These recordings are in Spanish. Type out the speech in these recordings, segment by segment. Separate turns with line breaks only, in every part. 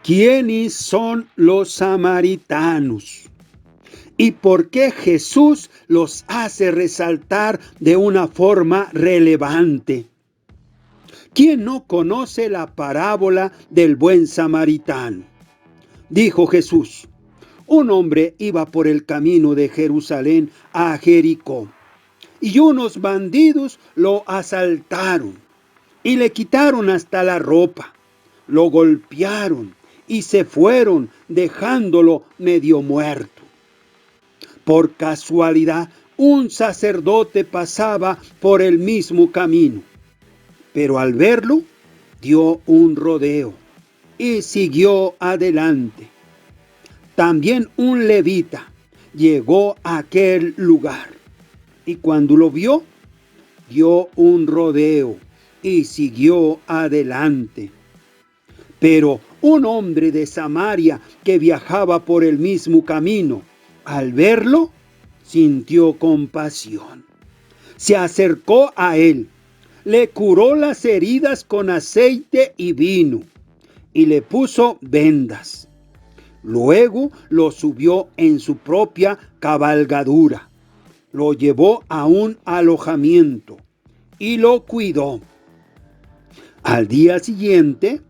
¿Quiénes son los samaritanos? ¿Y por qué Jesús los hace resaltar de una forma relevante? ¿Quién no conoce la parábola del buen samaritano? Dijo Jesús: un hombre iba por el camino de Jerusalén a Jericó, y unos bandidos lo asaltaron y le quitaron hasta la ropa, lo golpearon y se fueron dejándolo medio muerto. Por casualidad, un sacerdote pasaba por el mismo camino, pero al verlo, dio un rodeo y siguió adelante. También un levita llegó a aquel lugar y cuando lo vio, dio un rodeo y siguió adelante. Pero un hombre de Samaria que viajaba por el mismo camino, al verlo, sintió compasión. Se acercó a él, le curó las heridas con aceite y vino y le puso vendas. Luego lo subió en su propia cabalgadura, lo llevó a un alojamiento y lo cuidó. Al día siguiente,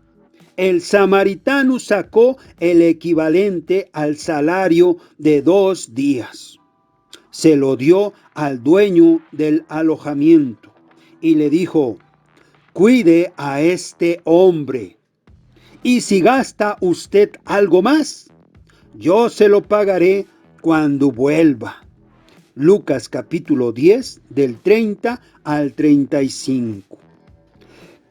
el samaritano sacó el equivalente al salario de 2 días. Se lo dio al dueño del alojamiento y le dijo: cuide a este hombre, y si gasta usted algo más, yo se lo pagaré cuando vuelva. Lucas capítulo 10, del 30 al 35.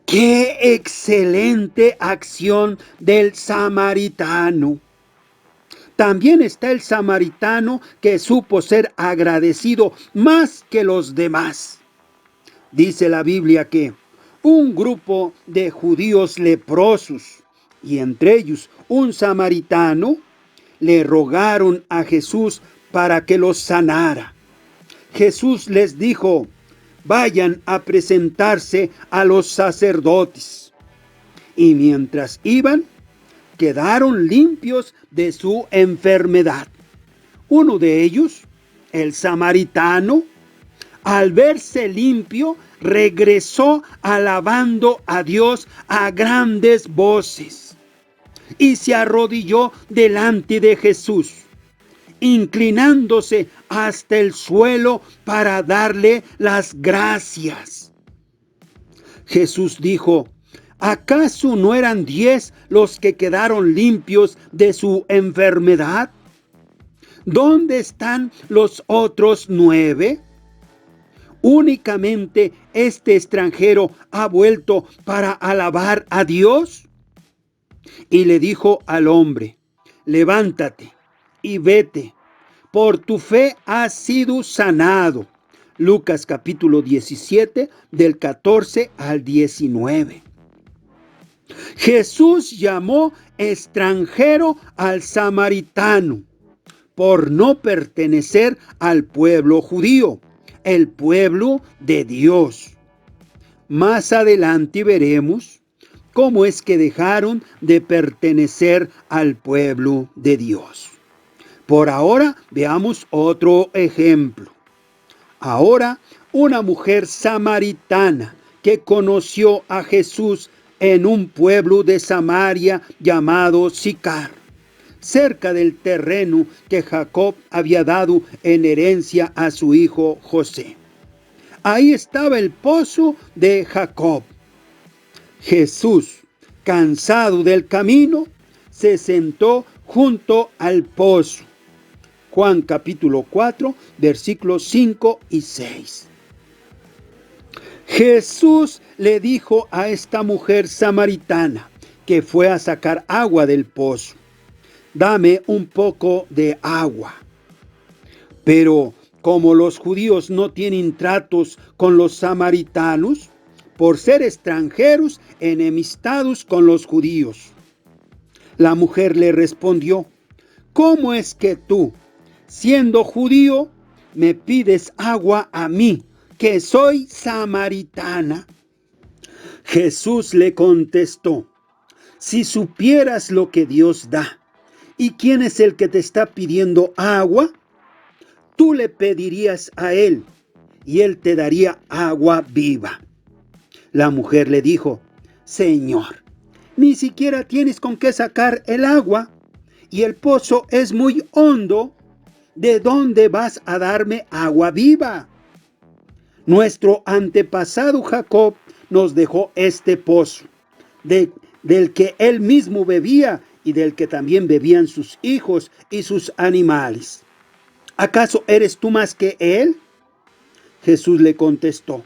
¡Qué excelente acción del samaritano! También está el samaritano que supo ser agradecido más que los demás. Dice la Biblia que un grupo de judíos leprosos, y entre ellos un samaritano, le rogaron a Jesús para que los sanara. Jesús les dijo: vayan a presentarse a los sacerdotes. Y mientras iban, quedaron limpios de su enfermedad. Uno de ellos, el samaritano, al verse limpio, regresó alabando a Dios a grandes voces y se arrodilló delante de Jesús, inclinándose hasta el suelo para darle las gracias. Jesús dijo: ¿acaso no eran 10 los que quedaron limpios de su enfermedad? ¿Dónde están los otros 9? ¿Únicamente este extranjero ha vuelto para alabar a Dios? Y le dijo al hombre: levántate y vete, por tu fe has sido sanado. Lucas capítulo 17, del 14 al 19. Jesús llamó extranjero al samaritano por no pertenecer al pueblo judío, el pueblo de Dios. Más adelante veremos cómo es que dejaron de pertenecer al pueblo de Dios. Por ahora veamos otro ejemplo. Ahora, una mujer samaritana que conoció a Jesús en un pueblo de Samaria llamado Sicar, cerca del terreno que Jacob había dado en herencia a su hijo José. Ahí estaba el pozo de Jacob. Jesús, cansado del camino, se sentó junto al pozo. Juan capítulo 4, versículos 5 y 6. Jesús le dijo a esta mujer samaritana que fue a sacar agua del pozo: dame un poco de agua. Pero como los judíos no tienen tratos con los samaritanos, por ser extranjeros enemistados con los judíos, la mujer le respondió: ¿cómo es que tú, siendo judío, me pides agua a mí, que soy samaritana? Jesús le contestó: Si supieras lo que Dios da y quién es el que te está pidiendo agua, tú le pedirías a Él y Él te daría agua viva. La mujer le dijo: Señor, ni siquiera tienes con qué sacar el agua y el pozo es muy hondo. ¿De dónde vas a darme agua viva? Nuestro antepasado Jacob nos dejó este pozo, del que él mismo bebía y del que también bebían sus hijos y sus animales. ¿Acaso eres tú más que él? Jesús le contestó: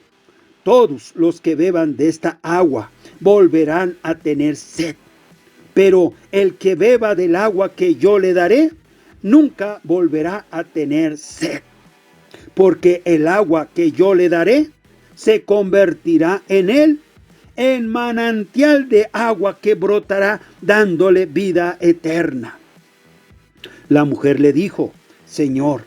todos los que beban de esta agua volverán a tener sed, pero el que beba del agua que yo le daré, nunca volverá a tener sed, porque el agua que yo le daré se convertirá en él en manantial de agua que brotará dándole vida eterna. La mujer le dijo: Señor,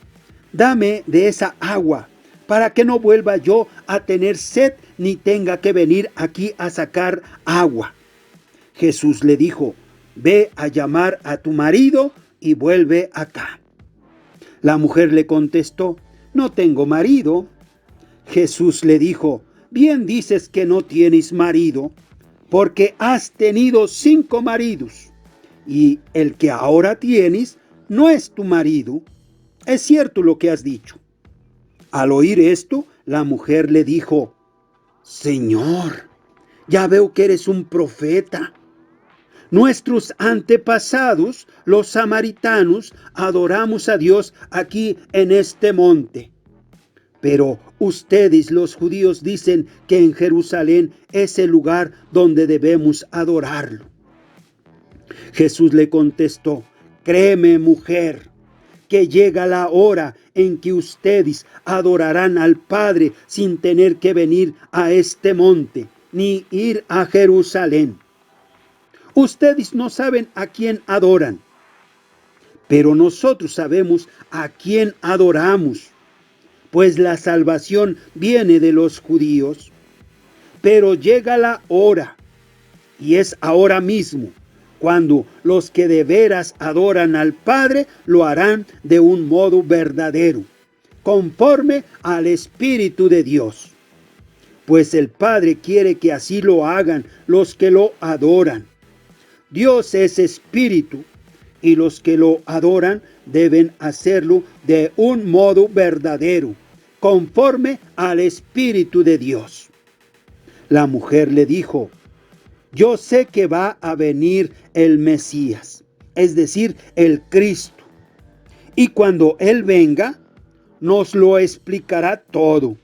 dame de esa agua, para que no vuelva yo a tener sed ni tenga que venir aquí a sacar agua. Jesús le dijo: ve a llamar a tu marido y vuelve acá. La mujer le contestó: no tengo marido. Jesús le dijo: bien dices que no tienes marido, porque has tenido 5 maridos, y el que ahora tienes no es tu marido. Es cierto lo que has dicho. Al oír esto, la mujer le dijo: Señor, ya veo que eres un profeta. Nuestros antepasados, los samaritanos, adoramos a Dios aquí en este monte. Pero ustedes, los judíos, dicen que en Jerusalén es el lugar donde debemos adorarlo. Jesús le contestó: créeme, mujer, que llega la hora en que ustedes adorarán al Padre sin tener que venir a este monte, ni ir a Jerusalén. Ustedes no saben a quién adoran, pero nosotros sabemos a quién adoramos, pues la salvación viene de los judíos. Pero llega la hora, y es ahora mismo, cuando los que de veras adoran al Padre lo harán de un modo verdadero, conforme al Espíritu de Dios. Pues el Padre quiere que así lo hagan los que lo adoran. Dios es espíritu, y los que lo adoran deben hacerlo de un modo verdadero, conforme al Espíritu de Dios. La mujer le dijo: yo sé que va a venir el Mesías, es decir, el Cristo, y cuando Él venga, nos lo explicará todo.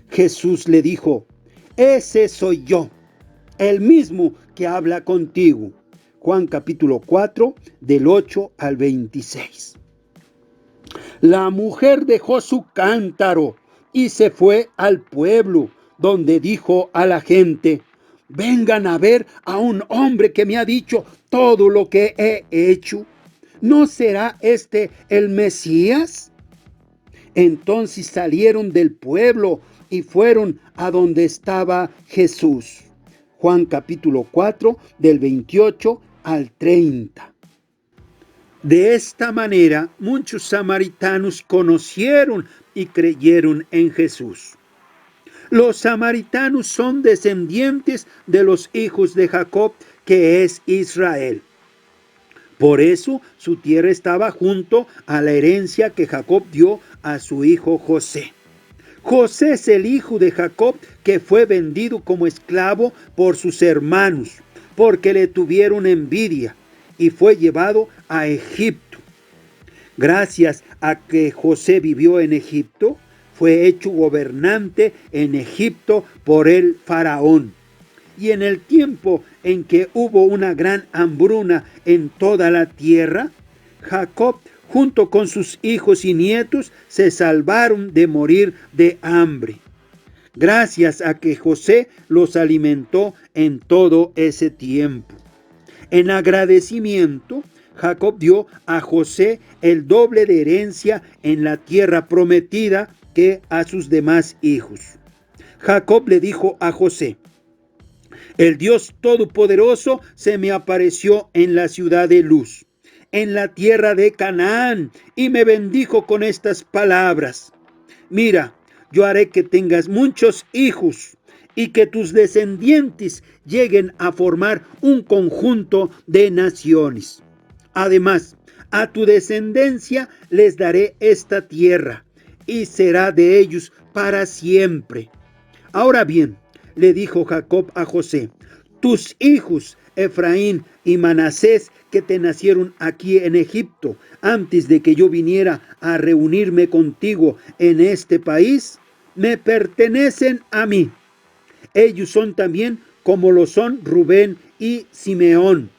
Jesús le dijo: ese soy yo, el mismo que habla contigo. Juan capítulo 4, del 8 al 26. La mujer dejó su cántaro y se fue al pueblo, donde dijo a la gente: vengan a ver a un hombre que me ha dicho todo lo que he hecho. ¿No será este el Mesías? Entonces salieron del pueblo y fueron a donde estaba Jesús. Juan capítulo 4, del 28 al 30. De esta manera, muchos samaritanos conocieron y creyeron en Jesús. Los samaritanos son descendientes de los hijos de Jacob, que es Israel. Por eso su tierra estaba junto a la herencia que Jacob dio a su hijo José. José es el hijo de Jacob que fue vendido como esclavo por sus hermanos, porque le tuvieron envidia, y fue llevado a Egipto. Gracias a que José vivió en Egipto, fue hecho gobernante en Egipto por el faraón. Y en el tiempo en que hubo una gran hambruna en toda la tierra, Jacob, junto con sus hijos y nietos, se salvaron de morir de hambre, gracias a que José los alimentó en todo ese tiempo. En agradecimiento, Jacob dio a José el doble de herencia en la tierra prometida que a sus demás hijos. Jacob le dijo a José: El Dios Todopoderoso se me apareció en la ciudad de Luz, en la tierra de Canaán, y me bendijo con estas palabras: mira, yo haré que tengas muchos hijos y que tus descendientes lleguen a formar un conjunto de naciones. Además, a tu descendencia les daré esta tierra y será de ellos para siempre. Ahora bien, le dijo Jacob a José: tus hijos Efraín y Manasés, que te nacieron aquí en Egipto, antes de que yo viniera a reunirme contigo en este país, me pertenecen a mí. Ellos son también como lo son Rubén y Simeón.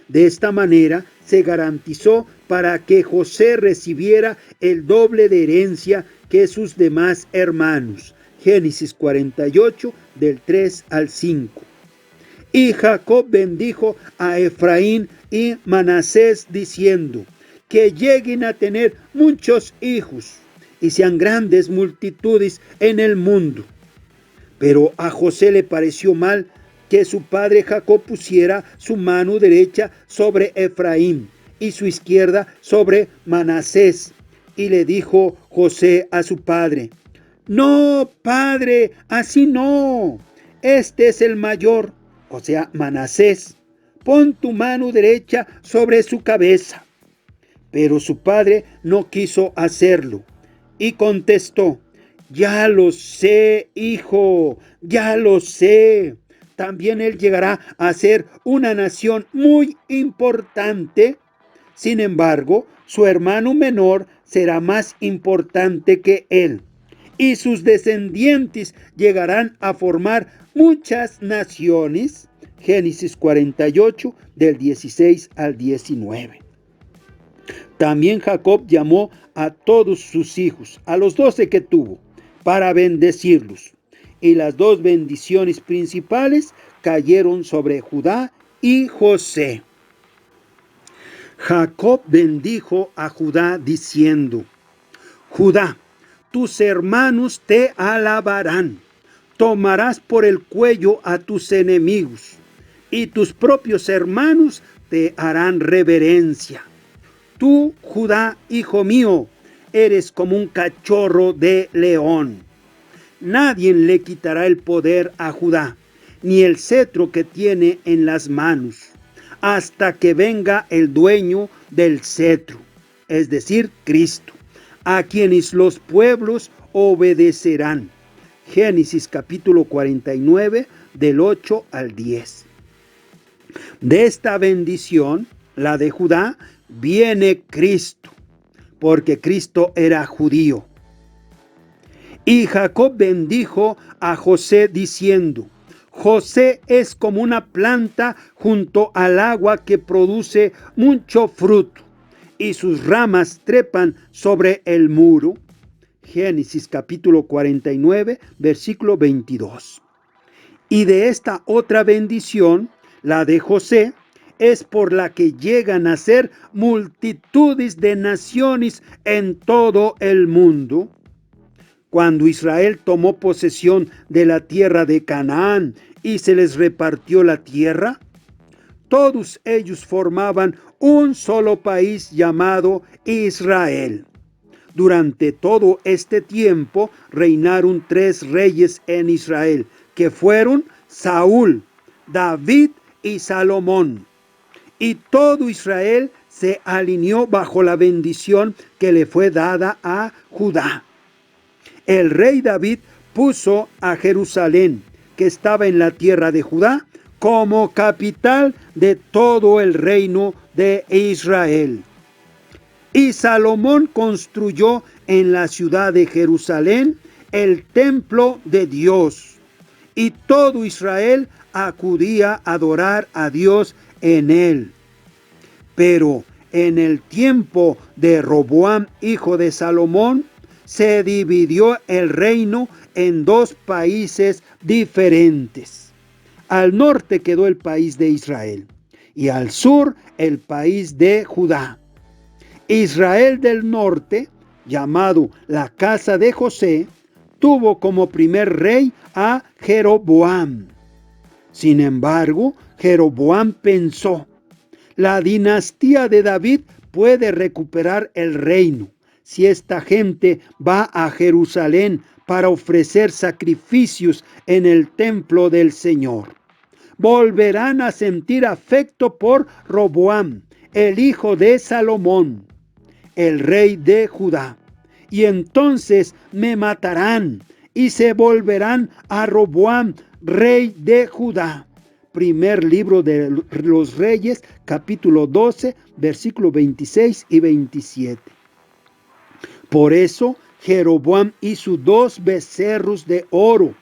De esta manera se garantizó para que José recibiera el doble de herencia que sus demás hermanos. Génesis 48, del 3 al 5. Y Jacob bendijo a Efraín y Manasés diciendo: que lleguen a tener muchos hijos y sean grandes multitudes en el mundo. Pero a José le pareció mal que su padre Jacob pusiera su mano derecha sobre Efraín y su izquierda sobre Manasés. Y le dijo José a su padre: no, padre, así no. Este es el mayor, o sea, Manasés. Pon tu mano derecha sobre su cabeza. Pero su padre no quiso hacerlo y contestó: ya lo sé, hijo, ya lo sé. También él llegará a ser una nación muy importante. Sin embargo, su hermano menor será más importante que él, y sus descendientes llegarán a formar muchas naciones. Génesis 48, del 16 al 19. También Jacob llamó a todos sus hijos, a los 12 que tuvo, para bendecirlos. Y las dos bendiciones principales cayeron sobre Judá y José. Jacob bendijo a Judá diciendo: Judá, tus hermanos te alabarán, tomarás por el cuello a tus enemigos, y tus propios hermanos te harán reverencia. Tú, Judá, hijo mío, eres como un cachorro de león. Nadie le quitará el poder a Judá, ni el cetro que tiene en las manos, hasta que venga el dueño del cetro, es decir, Cristo, a quienes los pueblos obedecerán. Génesis capítulo 49, del 8 al 10. De esta bendición, la de Judá, viene Cristo, porque Cristo era judío. Y Jacob bendijo a José diciendo: José es como una planta junto al agua que produce mucho fruto, y sus ramas trepan sobre el muro. Génesis capítulo 49, versículo 22. Y de esta otra bendición, la de José, es por la que llegan a ser multitudes de naciones en todo el mundo. Cuando Israel tomó posesión de la tierra de Canaán y se les repartió la tierra, todos ellos formaban un solo país llamado Israel. Durante todo este tiempo reinaron 3 reyes en Israel, que fueron Saúl, David y Salomón. Y todo Israel se alineó bajo la bendición que le fue dada a Judá. El rey David puso a Jerusalén, que estaba en la tierra de Judá, como capital de todo el reino de Israel. Y Salomón construyó en la ciudad de Jerusalén el templo de Dios, y todo Israel acudía a adorar a Dios en él. Pero en el tiempo de Roboam, hijo de Salomón, se dividió el reino en 2 países diferentes. Al norte quedó el país de Israel, y al sur el país de Judá. Israel del norte, llamado la casa de José, tuvo como primer rey a Jeroboam. Sin embargo, Jeroboam pensó: la dinastía de David puede recuperar el reino si esta gente va a Jerusalén para ofrecer sacrificios en el templo del Señor. Volverán a sentir afecto por Roboam, el hijo de Salomón, el rey de Judá, y entonces me matarán y se volverán a Roboam, rey de Judá. Primer libro de los Reyes, capítulo 12, versículos 26 y 27. Por eso Jeroboam hizo 2 becerros de oro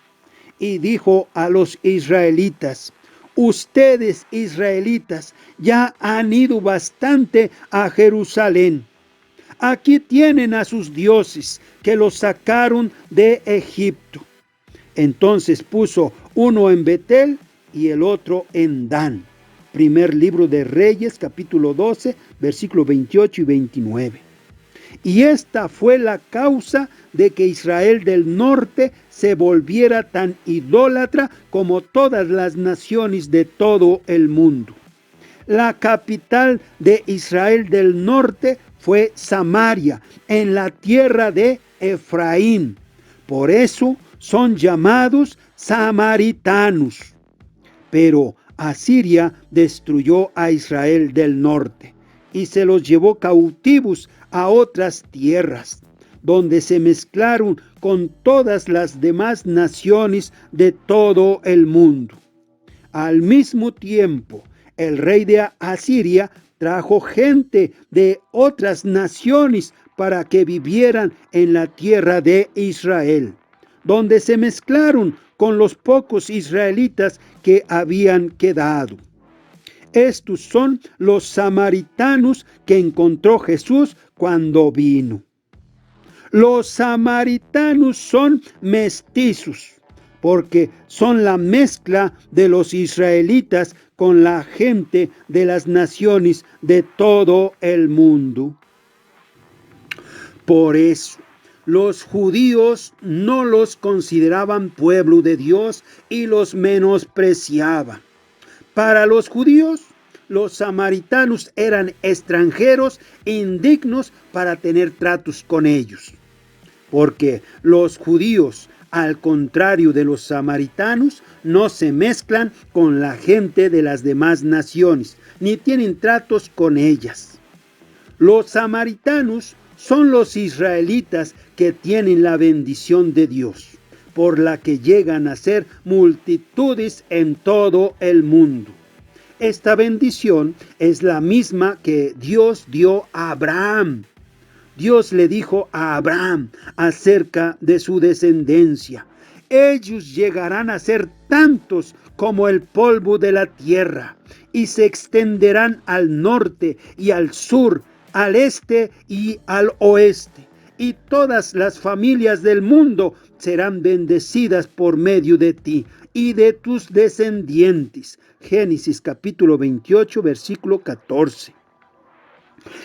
y dijo a los israelitas: ustedes, israelitas, ya han ido bastante a Jerusalén. Aquí tienen a sus dioses que los sacaron de Egipto. Entonces puso uno en Betel y el otro en Dan. Primer libro de Reyes, capítulo 12, versículos 28 y 29. Y esta fue la causa de que Israel del norte se volviera tan idólatra como todas las naciones de todo el mundo. La capital de Israel del norte fue Samaria, en la tierra de Efraín. Por eso son llamados samaritanos. Pero Asiria destruyó a Israel del norte y se los llevó cautivos a otras tierras, donde se mezclaron con todas las demás naciones de todo el mundo. Al mismo tiempo, el rey de Asiria trajo gente de otras naciones para que vivieran en la tierra de Israel, donde se mezclaron con los pocos israelitas que habían quedado. Estos son los samaritanos que encontró Jesús cuando vino. Los samaritanos son mestizos, porque son la mezcla de los israelitas con la gente de las naciones de todo el mundo. Por eso, los judíos no los consideraban pueblo de Dios y los menospreciaban. Para los judíos, los samaritanos eran extranjeros indignos para tener tratos con ellos. Porque los judíos, al contrario de los samaritanos, no se mezclan con la gente de las demás naciones, ni tienen tratos con ellas. Los samaritanos son los israelitas que tienen la bendición de Dios, por la que llegan a ser multitudes en todo el mundo. Esta bendición es la misma que Dios dio a Abraham. Dios le dijo a Abraham acerca de su descendencia: ellos llegarán a ser tantos como el polvo de la tierra, y se extenderán al norte y al sur, al este y al oeste, y todas las familias del mundo serán bendecidas por medio de ti y de tus descendientes. Génesis capítulo 28, versículo 14.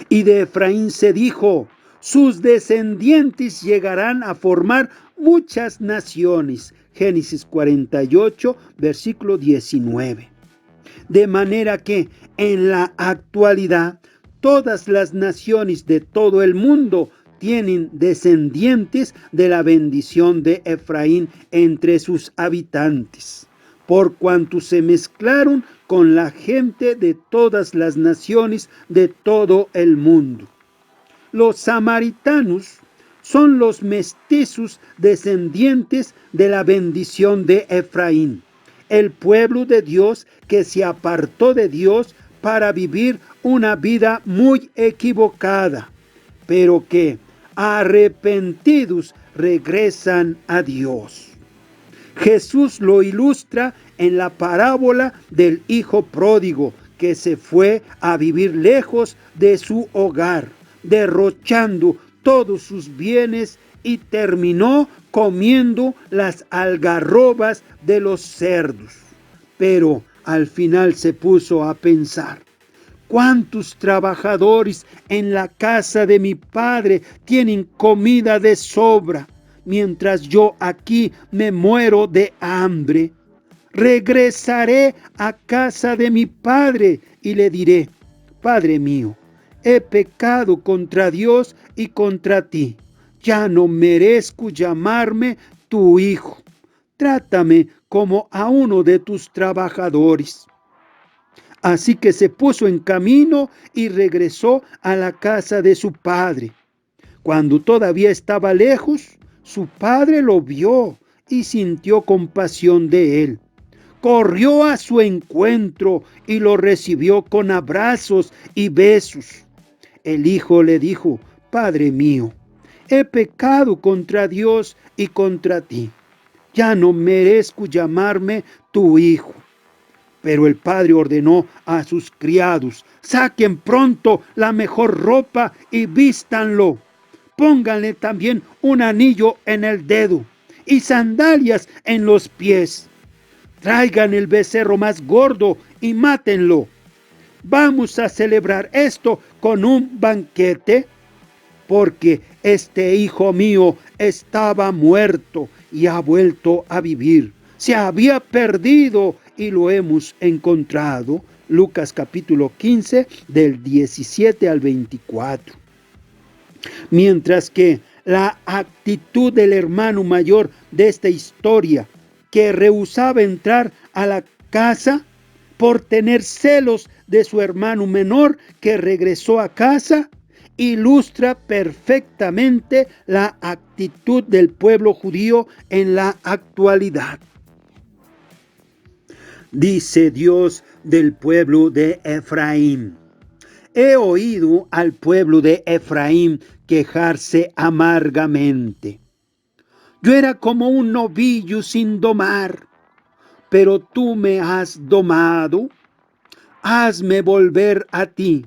Y de Efraín se dijo: sus descendientes llegarán a formar muchas naciones. Génesis 48, versículo 19. De manera que en la actualidad todas las naciones de todo el mundo tienen descendientes de la bendición de Efraín entre sus habitantes, por cuanto se mezclaron con la gente de todas las naciones de todo el mundo. Los samaritanos son los mestizos descendientes de la bendición de Efraín, el pueblo de Dios que se apartó de Dios para vivir una vida muy equivocada, pero que arrepentidos regresan a Dios. Jesús lo ilustra en la parábola del hijo pródigo que se fue a vivir lejos de su hogar, derrochando todos sus bienes y terminó comiendo las algarrobas de los cerdos. Pero al final se puso a pensar: ¿cuántos trabajadores en la casa de mi padre tienen comida de sobra, mientras yo aquí me muero de hambre? Regresaré a casa de mi padre y le diré: Padre mío, he pecado contra Dios y contra ti. Ya no merezco llamarme tu hijo. Trátame como a uno de tus trabajadores. Así que se puso en camino y regresó a la casa de su padre. Cuando todavía estaba lejos, su padre lo vio y sintió compasión de él. Corrió a su encuentro y lo recibió con abrazos y besos. El hijo le dijo: Padre mío, he pecado contra Dios y contra ti. Ya no merezco llamarme tu hijo. Pero el padre ordenó a sus criados: saquen pronto la mejor ropa y vístanlo. Pónganle también un anillo en el dedo y sandalias en los pies. Traigan el becerro más gordo y mátenlo. Vamos a celebrar esto con un banquete, porque este hijo mío estaba muerto y ha vuelto a vivir. Se había perdido y lo hemos encontrado. Lucas capítulo 15 del 17 al 24. Mientras que la actitud del hermano mayor de esta historia, que rehusaba entrar a la casa por tener celos de su hermano menor que regresó a casa, ilustra perfectamente la actitud del pueblo judío en la actualidad. Dice Dios del pueblo de Efraín: he oído al pueblo de Efraín quejarse amargamente. Yo era como un novillo sin domar, pero tú me has domado. Hazme volver a ti,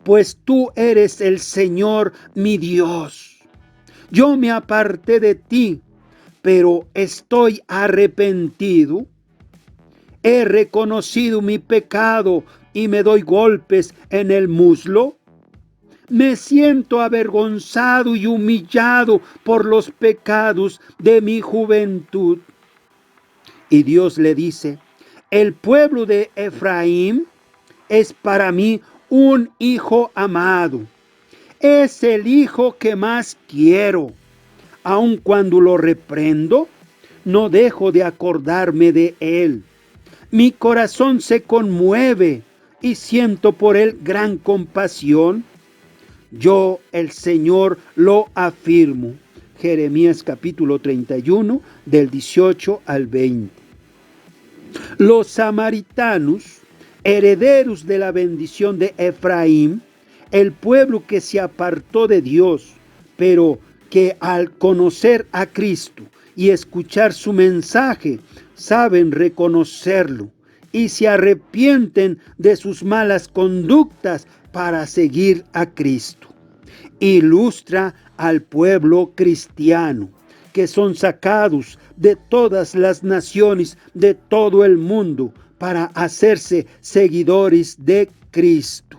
pues tú eres el Señor mi Dios. Yo me aparté de ti, pero estoy arrepentido. He reconocido mi pecado y me doy golpes en el muslo. Me siento avergonzado y humillado por los pecados de mi juventud. Y Dios le dice: el pueblo de Efraín es para mí un hijo amado. Es el hijo que más quiero. Aun cuando lo reprendo, no dejo de acordarme de él. Mi corazón se conmueve y siento por él gran compasión. Yo, el Señor, lo afirmo. Jeremías capítulo 31, del 18 al 20. Los samaritanos, herederos de la bendición de Efraín, el pueblo que se apartó de Dios, pero que al conocer a Cristo y escuchar su mensaje, saben reconocerlo y se arrepienten de sus malas conductas para seguir a Cristo. Ilustra al pueblo cristiano, que son sacados de todas las naciones de todo el mundo para hacerse seguidores de Cristo.